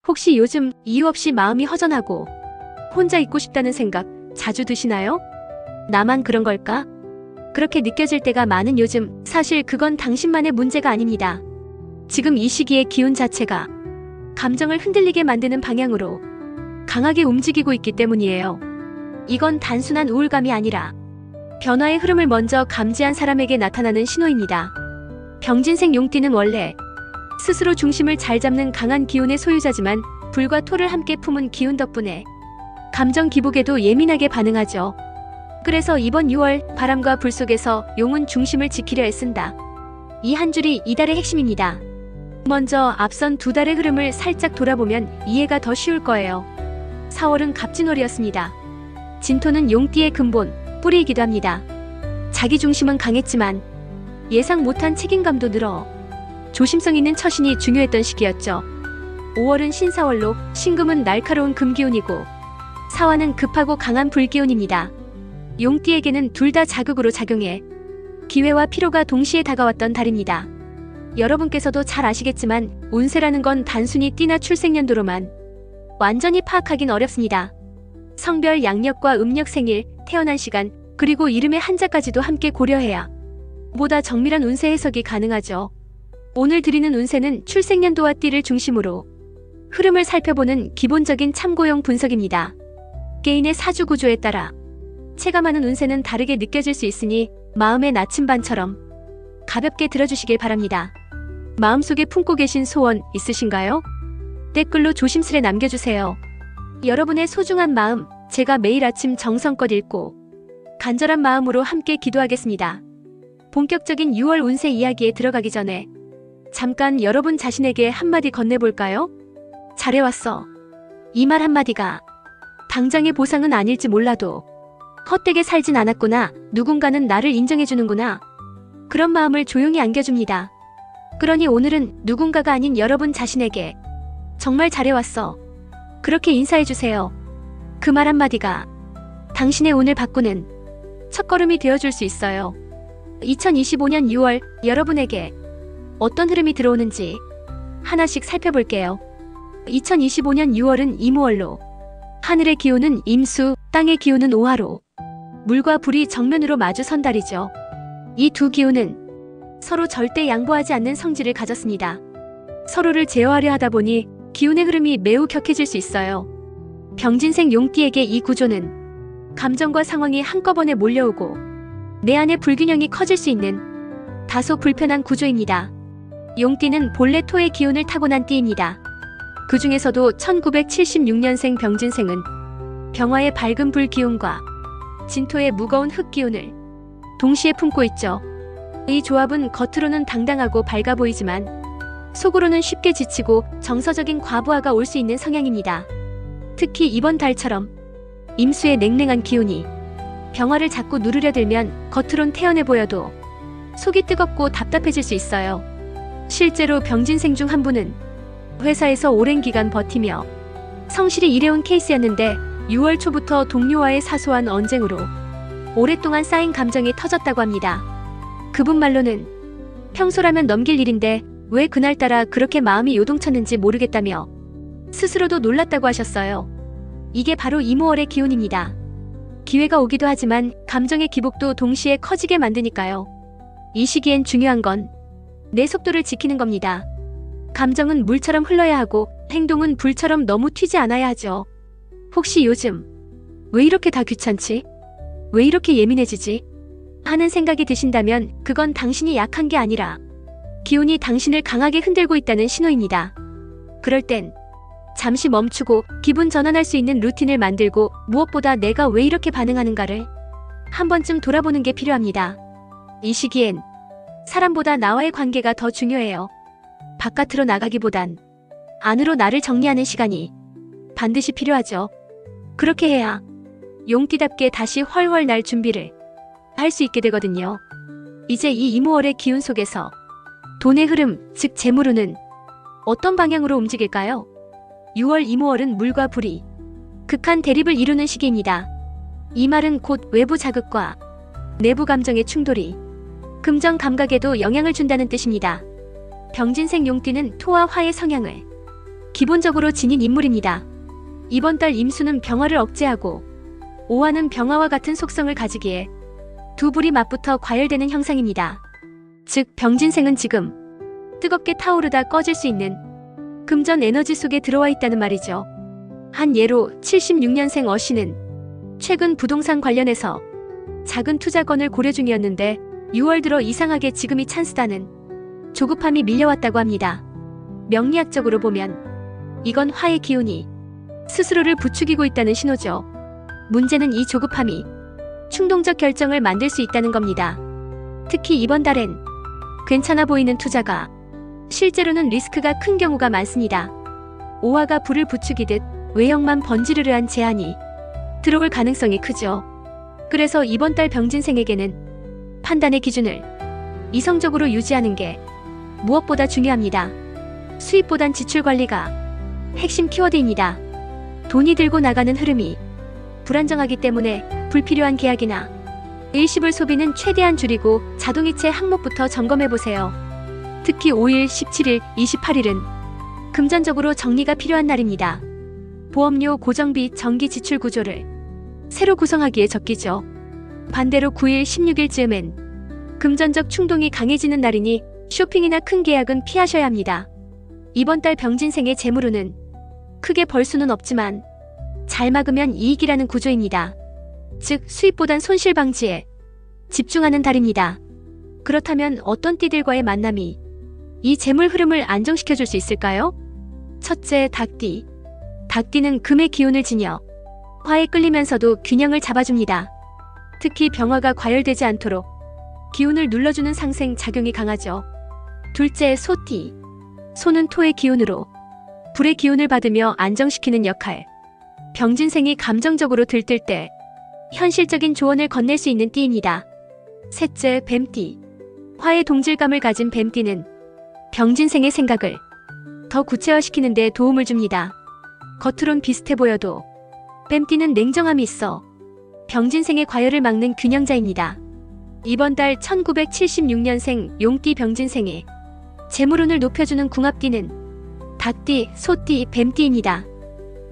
혹시 요즘 이유 없이 마음이 허전하고 혼자 있고 싶다는 생각 자주 드시나요? 나만 그런 걸까? 그렇게 느껴질 때가 많은 요즘, 사실 그건 당신만의 문제가 아닙니다. 지금 이 시기의 기운 자체가 감정을 흔들리게 만드는 방향으로 강하게 움직이고 있기 때문이에요. 이건 단순한 우울감이 아니라 변화의 흐름을 먼저 감지한 사람에게 나타나는 신호입니다. 병진생 용띠는 원래 스스로 중심을 잘 잡는 강한 기운의 소유자지만 불과 토를 함께 품은 기운 덕분에 감정 기복에도 예민하게 반응하죠. 그래서 이번 6월 바람과 불 속에서 용은 중심을 지키려 애쓴다. 이 한 줄이 이달의 핵심입니다. 먼저 앞선 두 달의 흐름을 살짝 돌아보면 이해가 더 쉬울 거예요. 4월은 갑진월이었습니다. 진토는 용띠의 근본, 뿌리이기도 합니다. 자기 중심은 강했지만 예상 못한 책임감도 늘어 조심성 있는 처신이 중요했던 시기였죠. 5월은 신사월로 신금은 날카로운 금기운이고 사화는 급하고 강한 불기운입니다. 용띠에게는 둘 다 자극으로 작용해 기회와 피로가 동시에 다가왔던 달입니다. 여러분께서도 잘 아시겠지만 운세라는 건 단순히 띠나 출생연도로만 완전히 파악하긴 어렵습니다. 성별, 양력과 음력, 생일, 태어난 시간, 그리고 이름의 한자까지도 함께 고려해야 보다 정밀한 운세 해석이 가능하죠. 오늘 드리는 운세는 출생연도와 띠를 중심으로 흐름을 살펴보는 기본적인 참고용 분석입니다. 개인의 사주 구조에 따라 체감하는 운세는 다르게 느껴질 수 있으니 마음의 나침반처럼 가볍게 들어주시길 바랍니다. 마음속에 품고 계신 소원 있으신가요? 댓글로 조심스레 남겨주세요. 여러분의 소중한 마음, 제가 매일 아침 정성껏 읽고 간절한 마음으로 함께 기도하겠습니다. 본격적인 6월 운세 이야기에 들어가기 전에 잠깐 여러분 자신에게 한마디 건네볼까요? 잘해왔어. 이 말 한마디가 당장의 보상은 아닐지 몰라도 헛되게 살진 않았구나, 누군가는 나를 인정해주는구나, 그런 마음을 조용히 안겨줍니다. 그러니 오늘은 누군가가 아닌 여러분 자신에게 정말 잘해왔어, 그렇게 인사해주세요. 그 말 한마디가 당신의 운을 바꾸는 첫걸음이 되어줄 수 있어요. 2025년 6월 여러분에게 어떤 흐름이 들어오는지 하나씩 살펴볼게요. 2025년 6월은 이무월로 하늘의 기운은 임수, 땅의 기운은 오화로 물과 불이 정면으로 마주선 달이죠. 이 두 기운은 서로 절대 양보하지 않는 성질을 가졌습니다. 서로를 제어하려 하다 보니 기운의 흐름이 매우 격해질 수 있어요. 병진생 용띠에게 이 구조는 감정과 상황이 한꺼번에 몰려오고 내 안의 불균형이 커질 수 있는 다소 불편한 구조입니다. 용띠는 본래 토의 기운을 타고난 띠입니다. 그 중에서도 1976년생 병진생은 병화의 밝은 불 기운과 진토의 무거운 흙 기운을 동시에 품고 있죠. 이 조합은 겉으로는 당당하고 밝아 보이지만 속으로는 쉽게 지치고 정서적인 과부하가 올 수 있는 성향입니다. 특히 이번 달처럼 임수의 냉랭한 기운이 병화를 자꾸 누르려 들면 겉으론 태연해 보여도 속이 뜨겁고 답답해질 수 있어요. 실제로 병진생 중 한 분은 회사에서 오랜 기간 버티며 성실히 일해온 케이스였는데 6월 초부터 동료와의 사소한 언쟁으로 오랫동안 쌓인 감정이 터졌다고 합니다. 그분 말로는 평소라면 넘길 일인데 왜 그날따라 그렇게 마음이 요동쳤는지 모르겠다며 스스로도 놀랐다고 하셨어요. 이게 바로 이무월의 기운입니다. 기회가 오기도 하지만 감정의 기복도 동시에 커지게 만드니까요. 이 시기엔 중요한 건 내 속도를 지키는 겁니다. 감정은 물처럼 흘러야 하고 행동은 불처럼 너무 튀지 않아야 하죠. 혹시 요즘 왜 이렇게 다 귀찮지? 왜 이렇게 예민해지지? 하는 생각이 드신다면 그건 당신이 약한 게 아니라 기운이 당신을 강하게 흔들고 있다는 신호입니다. 그럴 땐 잠시 멈추고 기분 전환할 수 있는 루틴을 만들고 무엇보다 내가 왜 이렇게 반응하는가를 한 번쯤 돌아보는 게 필요합니다. 이 시기엔 사람보다 나와의 관계가 더 중요해요. 바깥으로 나가기보단 안으로 나를 정리하는 시간이 반드시 필요하죠. 그렇게 해야 용띠답게 다시 훨훨 날 준비를 할 수 있게 되거든요. 이제 이 이무월의 기운 속에서 돈의 흐름, 즉 재물운은 어떤 방향으로 움직일까요? 6월 이무월은 물과 불이 극한 대립을 이루는 시기입니다. 이 말은 곧 외부 자극과 내부 감정의 충돌이 금전 감각에도 영향을 준다는 뜻입니다. 병진생 용띠는 토와 화의 성향을 기본적으로 지닌 인물입니다. 이번 달 임수는 병화를 억제하고 오화는 병화와 같은 속성을 가지기에 두 불이 맞붙어 과열되는 형상입니다. 즉 병진생은 지금 뜨겁게 타오르다 꺼질 수 있는 금전 에너지 속에 들어와 있다는 말이죠. 한 예로 76년생 어씨는 최근 부동산 관련해서 작은 투자건을 고려 중이었는데 6월 들어 이상하게 지금이 찬스다는 조급함이 밀려왔다고 합니다. 명리학적으로 보면 이건 화의 기운이 스스로를 부추기고 있다는 신호죠. 문제는 이 조급함이 충동적 결정을 만들 수 있다는 겁니다. 특히 이번 달엔 괜찮아 보이는 투자가 실제로는 리스크가 큰 경우가 많습니다. 오화가 불을 부추기듯 외형만 번지르르한 제안이 들어올 가능성이 크죠. 그래서 이번 달 병진생에게는 판단의 기준을 이성적으로 유지하는 게 무엇보다 중요합니다. 수입보단 지출 관리가 핵심 키워드입니다. 돈이 들고 나가는 흐름이 불안정하기 때문에 불필요한 계약이나 일시불 소비는 최대한 줄이고 자동이체 항목부터 점검해보세요. 특히 5일, 17일, 28일은 금전적으로 정리가 필요한 날입니다. 보험료, 고정비, 전기 지출 구조를 새로 구성하기에 적기죠. 반대로 9일, 16일쯤엔 금전적 충동이 강해지는 날이니 쇼핑이나 큰 계약은 피하셔야 합니다. 이번 달 병진생의 재물운은 크게 벌 수는 없지만 잘 막으면 이익이라는 구조입니다. 즉 수입보단 손실 방지에 집중하는 달입니다. 그렇다면 어떤 띠들과의 만남이 이 재물 흐름을 안정시켜줄 수 있을까요? 첫째, 닭띠. 닭띠는 금의 기운을 지녀 화에 끌리면서도 균형을 잡아줍니다. 특히 병화가 과열되지 않도록 기운을 눌러주는 상생 작용이 강하죠. 둘째, 소띠. 소는 토의 기운으로 불의 기운을 받으며 안정시키는 역할. 병진생이 감정적으로 들뜰 때 현실적인 조언을 건넬 수 있는 띠입니다. 셋째, 뱀띠. 화의 동질감을 가진 뱀띠는 병진생의 생각을 더 구체화시키는 데 도움을 줍니다. 겉으론 비슷해 보여도 뱀띠는 냉정함이 있어 병진생의 과열을 막는 균형자입니다. 이번 달 1976년생 용띠 병진생의 재물운을 높여주는 궁합띠는 닭띠, 소띠, 뱀띠입니다.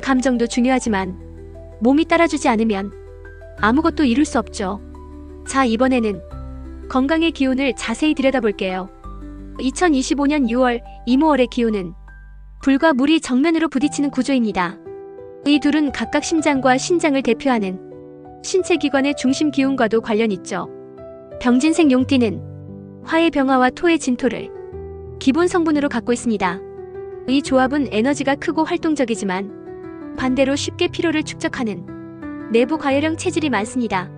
감정도 중요하지만 몸이 따라주지 않으면 아무것도 이룰 수 없죠. 자, 이번에는 건강의 기운을 자세히 들여다볼게요. 2025년 6월, 이모월의 기운은 불과 물이 정면으로 부딪히는 구조입니다. 이 둘은 각각 심장과 신장을 대표하는 신체 기관의 중심 기운과도 관련 있죠. 병진생 용띠는 화의 병화와 토의 진토를 기본 성분으로 갖고 있습니다. 이 조합은 에너지가 크고 활동적이지만 반대로 쉽게 피로를 축적하는 내부 과열형 체질이 많습니다.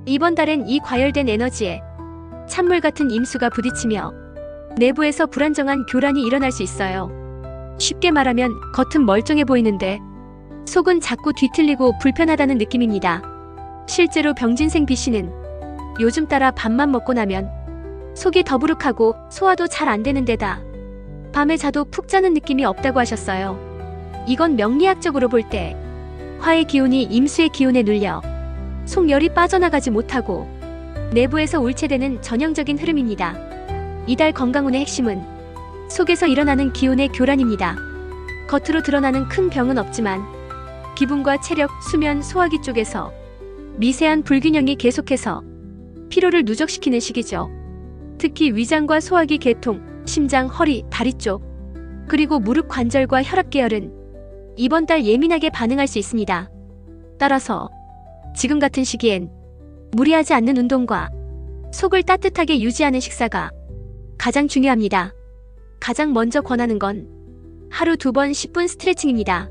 이번 달엔 이 과열된 에너지에 찬물 같은 임수가 부딪히며 내부에서 불안정한 교란이 일어날 수 있어요. 쉽게 말하면 겉은 멀쩡해 보이는데 속은 자꾸 뒤틀리고 불편하다는 느낌입니다. 실제로 병진생 B씨는 요즘 따라 밥만 먹고 나면 속이 더부룩하고 소화도 잘 안 되는 데다 밤에 자도 푹 자는 느낌이 없다고 하셨어요. 이건 명리학적으로 볼 때 화의 기운이 임수의 기운에 눌려 속열이 빠져나가지 못하고 내부에서 울체되는 전형적인 흐름입니다. 이달 건강운의 핵심은 속에서 일어나는 기운의 교란입니다. 겉으로 드러나는 큰 병은 없지만 기분과 체력, 수면, 소화기 쪽에서 미세한 불균형이 계속해서 피로를 누적시키는 시기죠. 특히 위장과 소화기 계통, 심장, 허리, 다리 쪽, 그리고 무릎 관절과 혈압 계열은 이번 달 예민하게 반응할 수 있습니다. 따라서 지금 같은 시기엔 무리하지 않는 운동과 속을 따뜻하게 유지하는 식사가 가장 중요합니다. 가장 먼저 권하는 건 하루 2번 10분 스트레칭입니다.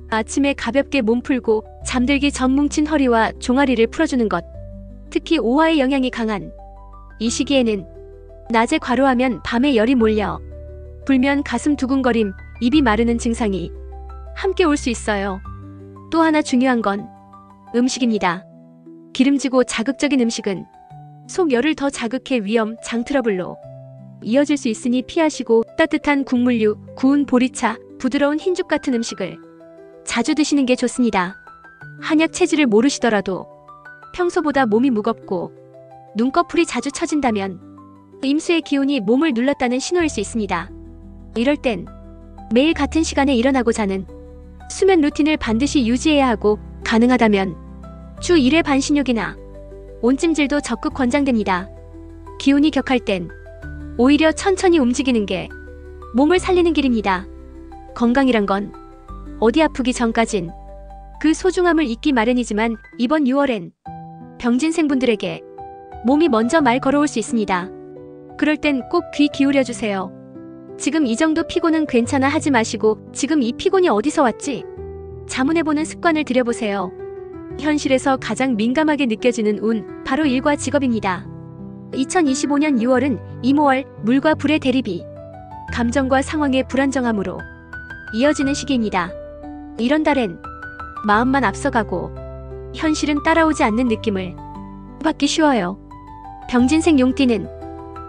아침에 가볍게 몸 풀고 잠들기 전 뭉친 허리와 종아리를 풀어주는 것. 특히 오화의 영향이 강한 이 시기에는 낮에 과로하면 밤에 열이 몰려 불면 가슴 두근거림, 입이 마르는 증상이 함께 올 수 있어요. 또 하나 중요한 건 음식입니다. 기름지고 자극적인 음식은 속열을 더 자극해 위염, 장 트러블로 이어질 수 있으니 피하시고 따뜻한 국물류, 구운 보리차, 부드러운 흰죽 같은 음식을 자주 드시는 게 좋습니다. 한약 체질을 모르시더라도 평소보다 몸이 무겁고 눈꺼풀이 자주 처진다면 임수의 기운이 몸을 눌렀다는 신호일 수 있습니다. 이럴 땐 매일 같은 시간에 일어나고 자는 수면 루틴을 반드시 유지해야 하고 가능하다면 주 1회 반신욕이나 온찜질도 적극 권장됩니다. 기운이 격할 땐 오히려 천천히 움직이는 게 몸을 살리는 길입니다. 건강이란 건 어디 아프기 전까진 그 소중함을 잊기 마련이지만 이번 6월엔 병진생분들에게 몸이 먼저 말 걸어올 수 있습니다. 그럴 땐 꼭 귀 기울여주세요. 지금 이 정도 피곤은 괜찮아 하지 마시고 지금 이 피곤이 어디서 왔지? 자문해보는 습관을 들여보세요. 현실에서 가장 민감하게 느껴지는 운, 바로 일과 직업입니다. 2025년 6월은 이모월, 물과 불의 대립이 감정과 상황의 불안정함으로 이어지는 시기입니다. 이런 달엔 마음만 앞서가고 현실은 따라오지 않는 느낌을 받기 쉬워요. 병진생 용띠는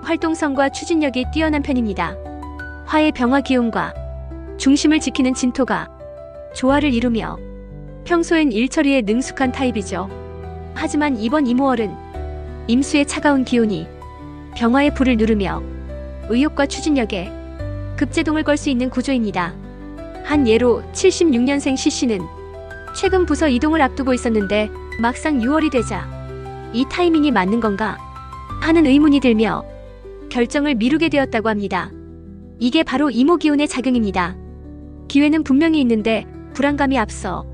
활동성과 추진력이 뛰어난 편입니다. 화의 병화 기운과 중심을 지키는 진토가 조화를 이루며 평소엔 일처리에 능숙한 타입이죠. 하지만 이번 이모월은 임수의 차가운 기운이 병화의 불을 누르며 의욕과 추진력에 급제동을 걸 수 있는 구조입니다. 한 예로 76년생 C씨는 최근 부서 이동을 앞두고 있었는데 막상 6월이 되자 이 타이밍이 맞는 건가 하는 의문이 들며 결정을 미루게 되었다고 합니다. 이게 바로 이모 기운의 작용입니다. 기회는 분명히 있는데 불안감이 앞서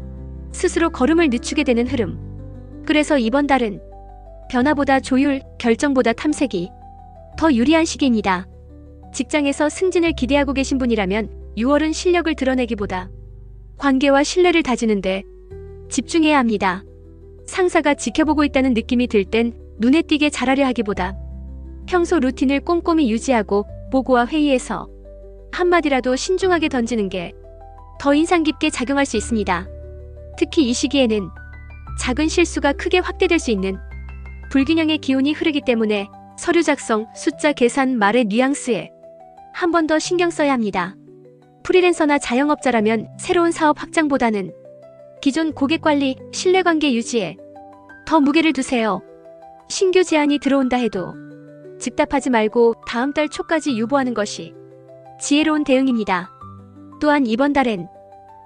스스로 걸음을 늦추게 되는 흐름. 그래서 이번 달은 변화보다 조율, 결정보다 탐색이 더 유리한 시기입니다. 직장에서 승진을 기대하고 계신 분이라면 6월은 실력을 드러내기보다 관계와 신뢰를 다지는데 집중해야 합니다. 상사가 지켜보고 있다는 느낌이 들 땐 눈에 띄게 잘하려 하기보다 평소 루틴을 꼼꼼히 유지하고 보고와 회의에서 한마디라도 신중하게 던지는 게 더 인상 깊게 작용할 수 있습니다. 특히 이 시기에는 작은 실수가 크게 확대될 수 있는 불균형의 기운이 흐르기 때문에 서류 작성, 숫자 계산, 말의 뉘앙스에 한 번 더 신경 써야 합니다. 프리랜서나 자영업자라면 새로운 사업 확장보다는 기존 고객 관리, 신뢰관계 유지에 더 무게를 두세요. 신규 제안이 들어온다 해도 즉답하지 말고 다음 달 초까지 유보하는 것이 지혜로운 대응입니다. 또한 이번 달엔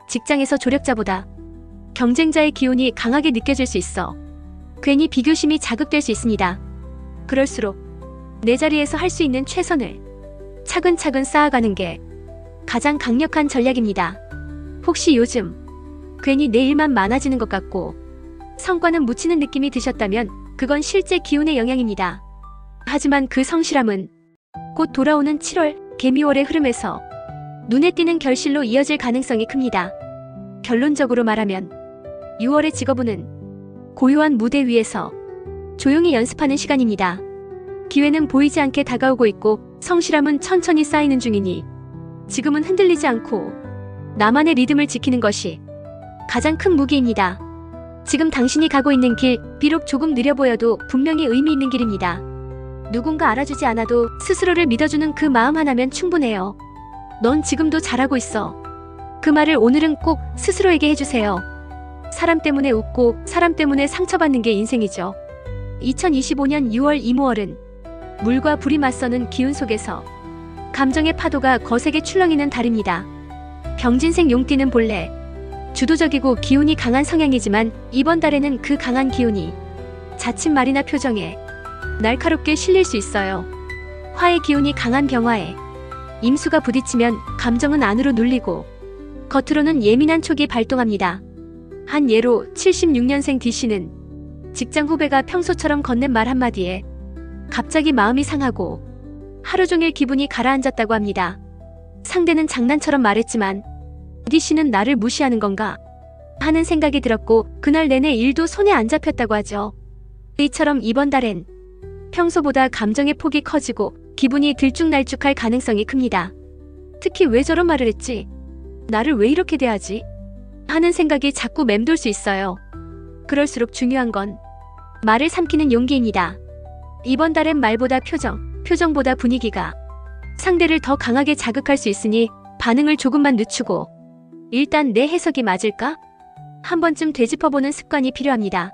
직장에서 조력자보다 경쟁자의 기운이 강하게 느껴질 수 있어 괜히 비교심이 자극될 수 있습니다. 그럴수록 내 자리에서 할 수 있는 최선을 차근차근 쌓아가는 게 가장 강력한 전략입니다. 혹시 요즘 괜히 내 일만 많아지는 것 같고 성과는 묻히는 느낌이 드셨다면 그건 실제 기운의 영향입니다. 하지만 그 성실함은 곧 돌아오는 7월, 개미월의 흐름에서 눈에 띄는 결실로 이어질 가능성이 큽니다. 결론적으로 말하면 6월의 직업운은 고요한 무대 위에서 조용히 연습하는 시간입니다. 기회는 보이지 않게 다가오고 있고 성실함은 천천히 쌓이는 중이니 지금은 흔들리지 않고 나만의 리듬을 지키는 것이 가장 큰 무기입니다. 지금 당신이 가고 있는 길, 비록 조금 느려 보여도 분명히 의미 있는 길입니다. 누군가 알아주지 않아도 스스로를 믿어주는 그 마음 하나면 충분해요. 넌 지금도 잘하고 있어. 그 말을 오늘은 꼭 스스로에게 해주세요. 사람 때문에 웃고 사람 때문에 상처받는 게 인생이죠. 2025년 6월 이모월은 물과 불이 맞서는 기운 속에서 감정의 파도가 거세게 출렁이는 달입니다. 병진생 용띠는 본래 주도적이고 기운이 강한 성향이지만 이번 달에는 그 강한 기운이 자칫 말이나 표정에 날카롭게 실릴 수 있어요. 화의 기운이 강한 병화에 임수가 부딪히면 감정은 안으로 눌리고 겉으로는 예민한 촉이 발동합니다. 한 예로 76년생 D씨는 직장 후배가 평소처럼 건넨 말 한마디에 갑자기 마음이 상하고 하루 종일 기분이 가라앉았다고 합니다. 상대는 장난처럼 말했지만 D씨는 나를 무시하는 건가 하는 생각이 들었고 그날 내내 일도 손에 안 잡혔다고 하죠. 이처럼 이번 달엔 평소보다 감정의 폭이 커지고 기분이 들쭉날쭉할 가능성이 큽니다. 특히 왜 저런 말을 했지? 나를 왜 이렇게 대하지? 하는 생각이 자꾸 맴돌 수 있어요. 그럴수록 중요한 건 말을 삼키는 용기입니다. 이번 달엔 말보다 표정보다 분위기가 상대를 더 강하게 자극할 수 있으니 반응을 조금만 늦추고 일단 내 해석이 맞을까? 한 번쯤 되짚어보는 습관이 필요합니다.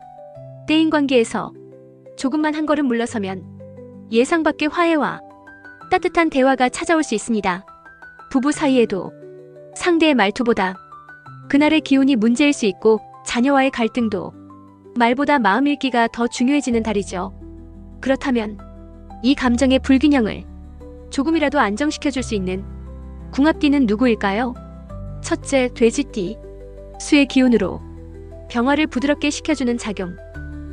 대인관계에서 조금만 한 걸음 물러서면 예상 밖의 화해와 따뜻한 대화가 찾아올 수 있습니다. 부부 사이에도 상대의 말투보다 그날의 기운이 문제일 수 있고 자녀와의 갈등도 말보다 마음 읽기가 더 중요해지는 달이죠. 그렇다면 이 감정의 불균형을 조금이라도 안정시켜줄 수 있는 궁합띠는 누구일까요? 첫째, 돼지띠. 수의 기운으로 병화를 부드럽게 식혀주는 작용,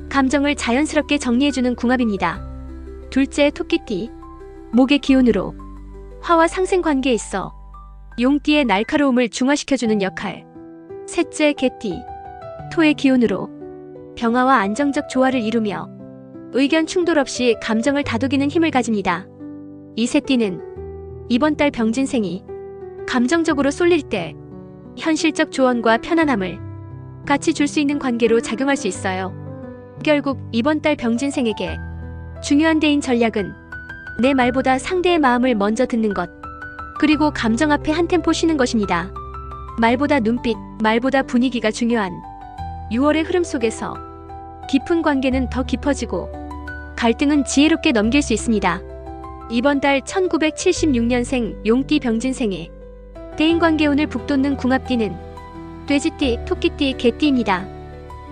감정을 자연스럽게 정리해주는 궁합입니다. 둘째, 토끼띠. 목의 기운으로 화와 상생 관계에 있어 용띠의 날카로움을 중화시켜주는 역할. 셋째, 개띠. 토의 기운으로 병화와 안정적 조화를 이루며 의견 충돌 없이 감정을 다독이는 힘을 가집니다. 이 세 띠는 이번 달 병진생이 감정적으로 쏠릴 때 현실적 조언과 편안함을 같이 줄 수 있는 관계로 작용할 수 있어요. 결국 이번 달 병진생에게 중요한 데인 전략은 내 말보다 상대의 마음을 먼저 듣는 것, 그리고 감정 앞에 한 템포 쉬는 것입니다. 말보다 눈빛, 말보다 분위기가 중요한 6월의 흐름 속에서 깊은 관계는 더 깊어지고 갈등은 지혜롭게 넘길 수 있습니다. 이번 달 1976년생 용띠 병진생의 대인관계 운을 북돋는 궁합띠는 돼지띠, 토끼띠, 개띠입니다.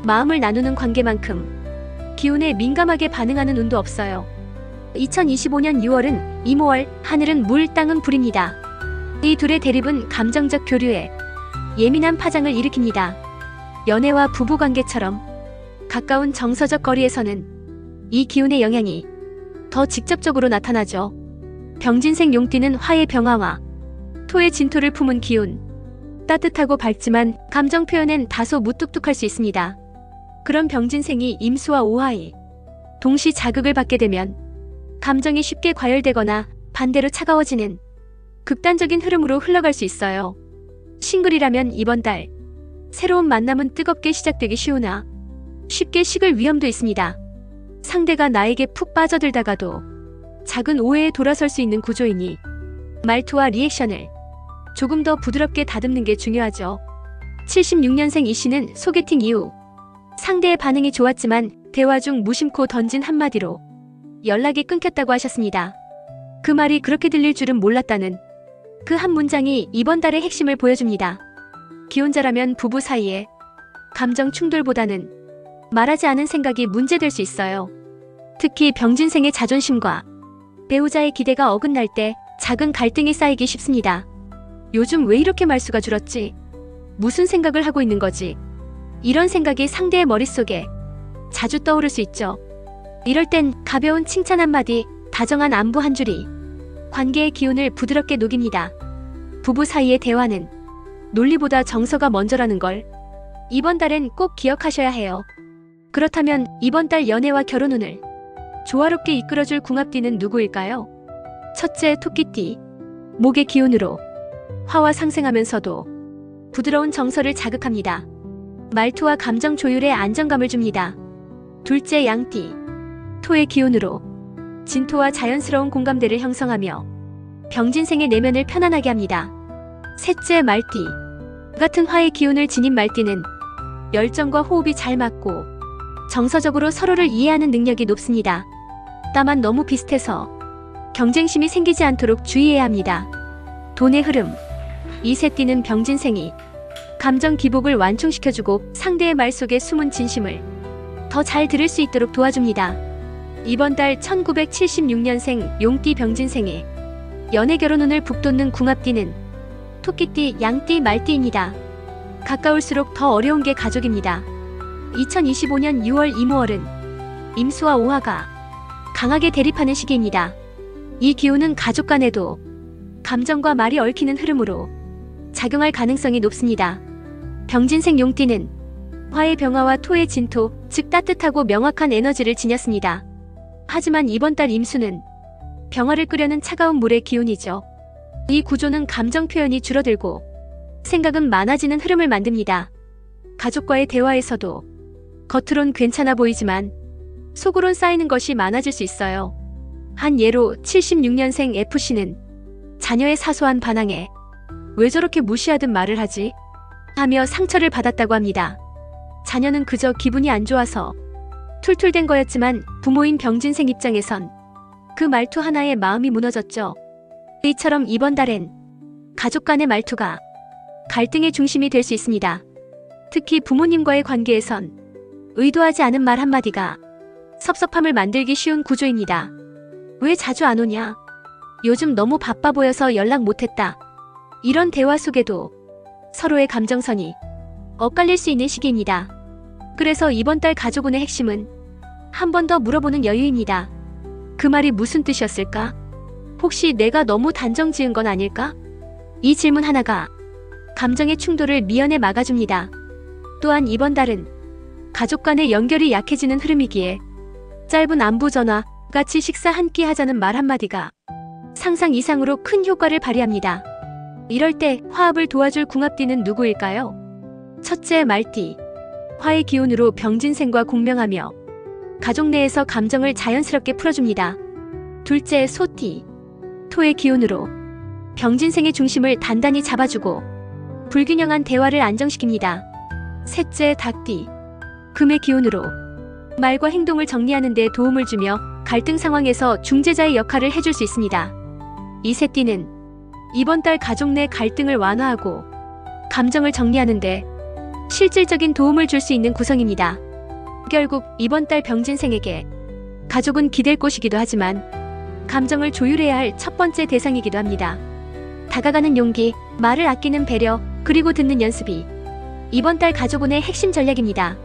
마음을 나누는 관계만큼 기운에 민감하게 반응하는 운도 없어요. 2025년 6월은 이모월, 하늘은 물, 땅은 불입니다. 이 둘의 대립은 감정적 교류에 예민한 파장을 일으킵니다. 연애와 부부관계처럼 가까운 정서적 거리에서는 이 기운의 영향이 더 직접적으로 나타나죠. 병진생 용띠는 화의 병화와 토의 진토를 품은 기운, 따뜻하고 밝지만 감정 표현엔 다소 무뚝뚝할 수 있습니다. 그런 병진생이 임수와 오화에 동시 자극을 받게 되면 감정이 쉽게 과열되거나 반대로 차가워지는 극단적인 흐름으로 흘러갈 수 있어요. 싱글이라면 이번 달 새로운 만남은 뜨겁게 시작되기 쉬우나 쉽게 식을 위험도 있습니다. 상대가 나에게 푹 빠져들다가도 작은 오해에 돌아설 수 있는 구조이니 말투와 리액션을 조금 더 부드럽게 다듬는 게 중요하죠. 76년생 이 씨는 소개팅 이후 상대의 반응이 좋았지만 대화 중 무심코 던진 한마디로 연락이 끊겼다고 하셨습니다. 그 말이 그렇게 들릴 줄은 몰랐다는 그 한 문장이 이번 달의 핵심을 보여줍니다. 기혼자라면 부부 사이에 감정 충돌보다는 말하지 않은 생각이 문제될 수 있어요. 특히 병진생의 자존심과 배우자의 기대가 어긋날 때 작은 갈등이 쌓이기 쉽습니다. 요즘 왜 이렇게 말수가 줄었지? 무슨 생각을 하고 있는 거지? 이런 생각이 상대의 머릿속에 자주 떠오를 수 있죠. 이럴 땐 가벼운 칭찬 한마디, 다정한 안부 한 줄이 관계의 기운을 부드럽게 녹입니다. 부부 사이의 대화는 논리보다 정서가 먼저라는 걸 이번 달엔 꼭 기억하셔야 해요. 그렇다면 이번 달 연애와 결혼 운을 조화롭게 이끌어줄 궁합띠는 누구일까요? 첫째, 토끼띠. 목의 기운으로 화와 상생하면서도 부드러운 정서를 자극합니다. 말투와 감정 조율에 안정감을 줍니다. 둘째, 양띠. 토의 기운으로 진토와 자연스러운 공감대를 형성하며 병진생의 내면을 편안하게 합니다. 셋째, 말띠. 같은 화의 기운을 지닌 말띠는 열정과 호흡이 잘 맞고 정서적으로 서로를 이해하는 능력이 높습니다. 다만 너무 비슷해서 경쟁심이 생기지 않도록 주의해야 합니다. 돈의 흐름. 이 세 띠는 병진생이 감정 기복을 완충시켜주고 상대의 말 속에 숨은 진심을 더 잘 들을 수 있도록 도와줍니다. 이번 달 1976년생 용띠 병진생의 연애 결혼 운을 북돋는 궁합띠는 토끼띠, 양띠, 말띠입니다. 가까울수록 더 어려운 게 가족입니다. 2025년 6월 이모월은 임수와 오화가 강하게 대립하는 시기입니다. 이 기운은 가족 간에도 감정과 말이 얽히는 흐름으로 작용할 가능성이 높습니다. 병진생 용띠는 화의 병화와 토의 진토, 즉 따뜻하고 명확한 에너지를 지녔습니다. 하지만 이번 달 임수는 병화를 끄려는 차가운 물의 기운이죠. 이 구조는 감정 표현이 줄어들고 생각은 많아지는 흐름을 만듭니다. 가족과의 대화에서도 겉으론 괜찮아 보이지만 속으론 쌓이는 것이 많아질 수 있어요. 한 예로 76년생 FC는 자녀의 사소한 반항에 왜 저렇게 무시하듯 말을 하지? 하며 상처를 받았다고 합니다. 자녀는 그저 기분이 안 좋아서 툴툴댄 거였지만 부모인 병진생 입장에선 그 말투 하나에 마음이 무너졌죠. 이처럼 이번 달엔 가족 간의 말투가 갈등의 중심이 될 수 있습니다. 특히 부모님과의 관계에선 의도하지 않은 말 한마디가 섭섭함을 만들기 쉬운 구조입니다. 왜 자주 안 오냐? 요즘 너무 바빠 보여서 연락 못했다. 이런 대화 속에도 서로의 감정선이 엇갈릴 수 있는 시기입니다. 그래서 이번 달 가족운의 핵심은 한 번 더 물어보는 여유입니다. 그 말이 무슨 뜻이었을까? 혹시 내가 너무 단정 지은 건 아닐까? 이 질문 하나가 감정의 충돌을 미연에 막아줍니다. 또한 이번 달은 가족 간의 연결이 약해지는 흐름이기에 짧은 안부 전화, 같이 식사 한 끼 하자는 말 한마디가 상상 이상으로 큰 효과를 발휘합니다. 이럴 때 화합을 도와줄 궁합띠는 누구일까요? 첫째, 말띠. 화의 기운으로 병진생과 공명하며 가족 내에서 감정을 자연스럽게 풀어줍니다. 둘째, 소띠. 토의 기운으로 병진생의 중심을 단단히 잡아주고 불균형한 대화를 안정시킵니다. 셋째, 닭띠. 금의 기운으로 말과 행동을 정리하는 데 도움을 주며 갈등 상황에서 중재자의 역할을 해줄 수 있습니다. 이 세 띠는 이번 달 가족 내 갈등을 완화하고 감정을 정리하는 데 실질적인 도움을 줄 수 있는 구성입니다. 결국 이번 달 병진생에게 가족은 기댈 곳이기도 하지만 감정을 조율해야 할 첫 번째 대상이기도 합니다. 다가가는 용기, 말을 아끼는 배려, 그리고 듣는 연습이 이번 달 가족운의 핵심 전략입니다.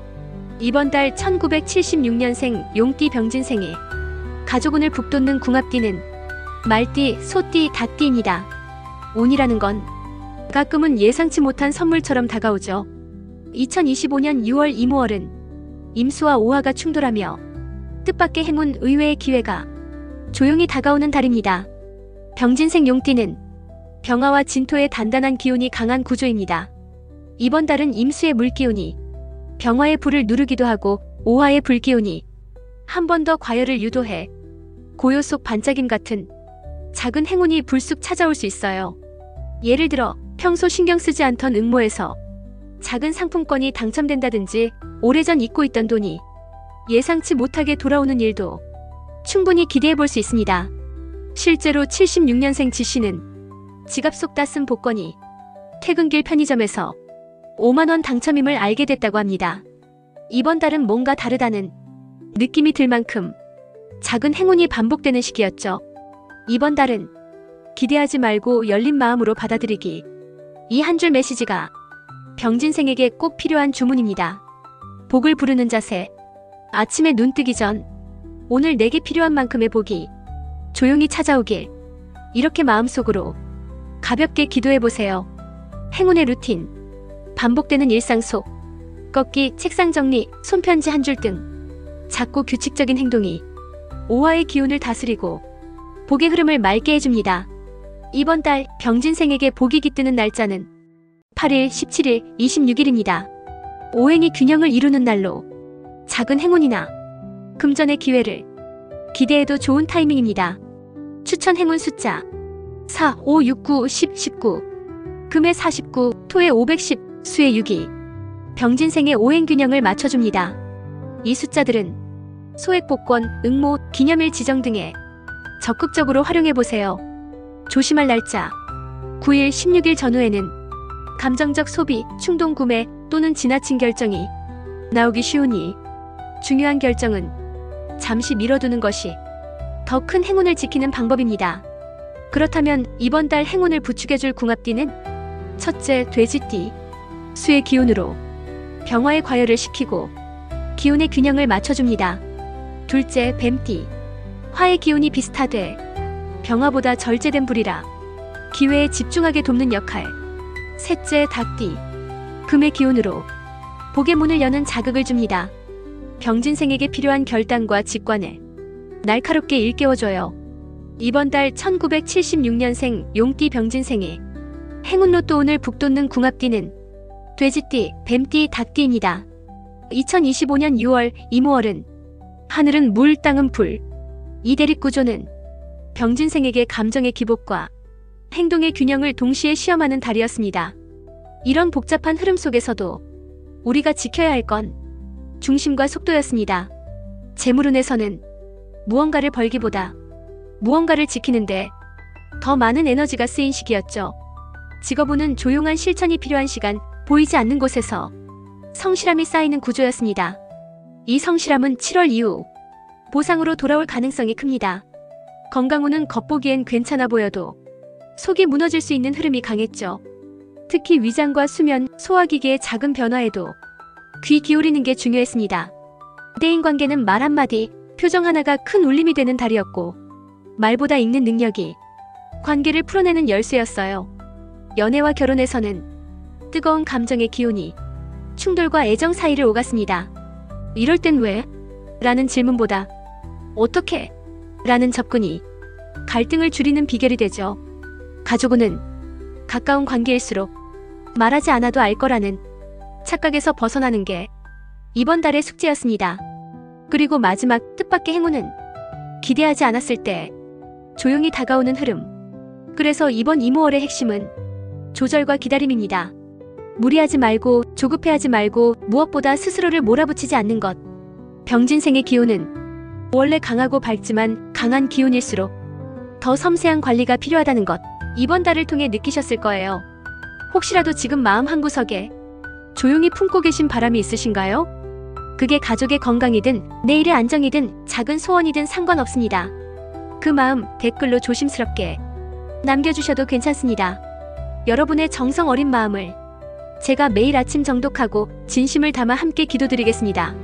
이번 달 1976년생 용띠 병진생의 가족운을 북돋는 궁합띠는 말띠, 소띠, 닭띠입니다. 운이라는 건 가끔은 예상치 못한 선물처럼 다가오죠. 2025년 6월 이모월은 임수와 오화가 충돌하며 뜻밖의 행운, 의외의 기회가 조용히 다가오는 달입니다. 병진생 용띠는 병화와 진토의 단단한 기운이 강한 구조입니다. 이번 달은 임수의 물기운이 병화의 불을 누르기도 하고 오화의 불기운이 한 번 더 과열을 유도해 고요 속 반짝임 같은 작은 행운이 불쑥 찾아올 수 있어요. 예를 들어 평소 신경 쓰지 않던 응모에서 작은 상품권이 당첨된다든지 오래전 잊고 있던 돈이 예상치 못하게 돌아오는 일도 충분히 기대해 볼 수 있습니다. 실제로 76년생 지씨는 지갑 속 따쓴 복권이 퇴근길 편의점에서 5만원 당첨임을 알게 됐다고 합니다. 이번 달은 뭔가 다르다는 느낌이 들 만큼 작은 행운이 반복되는 시기였죠. 이번 달은 기대하지 말고 열린 마음으로 받아들이기. 이 한 줄 메시지가 병진생에게 꼭 필요한 주문입니다. 복을 부르는 자세. 아침에 눈 뜨기 전 오늘 내게 필요한 만큼의 복이 조용히 찾아오길. 이렇게 마음속으로 가볍게 기도해보세요. 행운의 루틴. 반복되는 일상 속 걷기, 책상 정리, 손편지 한 줄 등 작고 규칙적인 행동이 오화의 기운을 다스리고 복의 흐름을 맑게 해줍니다. 이번 달 병진생에게 복이 깃드는 날짜는 8일, 17일, 26일입니다. 오행이 균형을 이루는 날로 작은 행운이나 금전의 기회를 기대해도 좋은 타이밍입니다. 추천 행운 숫자 4, 5, 6, 9, 10, 19. 금의 49, 토의 510, 수의 6이 병진생의 오행 균형을 맞춰줍니다. 이 숫자들은 소액 복권, 응모, 기념일 지정 등에 적극적으로 활용해보세요. 조심할 날짜 9일, 16일 전후에는 감정적 소비, 충동 구매 또는 지나친 결정이 나오기 쉬우니 중요한 결정은 잠시 미뤄두는 것이 더 큰 행운을 지키는 방법입니다. 그렇다면 이번 달 행운을 부추겨줄 궁합띠는 첫째, 돼지띠. 수의 기운으로 병화의 과열을 시키고 기운의 균형을 맞춰줍니다. 둘째, 뱀띠. 화의 기운이 비슷하되 병화보다 절제된 불이라 기회에 집중하게 돕는 역할. 셋째, 닭띠. 금의 기운으로 복의 문을 여는 자극을 줍니다. 병진생에게 필요한 결단과 직관을 날카롭게 일깨워줘요. 이번 달 1976년생 용띠 병진생의 행운 로또 운을 북돋는 궁합띠는 돼지띠, 뱀띠, 닭띠입니다. 2025년 6월 이모월은 하늘은 물, 땅은 불. 이 대립구조는 병진생에게 감정의 기복과 행동의 균형을 동시에 시험하는 달이었습니다. 이런 복잡한 흐름 속에서도 우리가 지켜야 할 건 중심과 속도였습니다. 재물운에서는 무언가를 벌기보다 무언가를 지키는데 더 많은 에너지가 쓰인 시기였죠. 직업운은 조용한 실천이 필요한 시간, 보이지 않는 곳에서 성실함이 쌓이는 구조였습니다. 이 성실함은 7월 이후 보상으로 돌아올 가능성이 큽니다. 건강운은 겉보기엔 괜찮아 보여도 속이 무너질 수 있는 흐름이 강했죠. 특히 위장과 수면, 소화기계의 작은 변화에도 귀 기울이는 게 중요했습니다. 대인관계는 말 한마디, 표정 하나가 큰 울림이 되는 달이었고 말보다 읽는 능력이 관계를 풀어내는 열쇠였어요. 연애와 결혼에서는 뜨거운 감정의 기운이 충돌과 애정 사이를 오갔습니다. 이럴 땐 왜? 라는 질문보다 어떻게? 라는 접근이 갈등을 줄이는 비결이 되죠. 가족운은 가까운 관계일수록 말하지 않아도 알 거라는 착각에서 벗어나는 게 이번 달의 숙제였습니다. 그리고 마지막 뜻밖의 행운은 기대하지 않았을 때 조용히 다가오는 흐름. 그래서 이번 이모월의 핵심은 조절과 기다림입니다. 무리하지 말고 조급해하지 말고 무엇보다 스스로를 몰아붙이지 않는 것. 병진생의 기운은 원래 강하고 밝지만 강한 기운일수록 더 섬세한 관리가 필요하다는 것. 이번 달을 통해 느끼셨을 거예요. 혹시라도 지금 마음 한구석에 조용히 품고 계신 바람이 있으신가요? 그게 가족의 건강이든 내일의 안정이든 작은 소원이든 상관없습니다. 그 마음 댓글로 조심스럽게 남겨주셔도 괜찮습니다. 여러분의 정성 어린 마음을 제가 매일 아침 정독하고 진심을 담아 함께 기도드리겠습니다.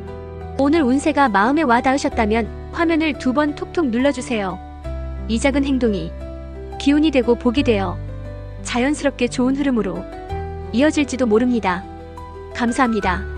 오늘 운세가 마음에 와 닿으셨다면 화면을 2번 톡톡 눌러주세요. 이 작은 행동이 기운이 되고 복이 되어 자연스럽게 좋은 흐름으로 이어질지도 모릅니다. 감사합니다.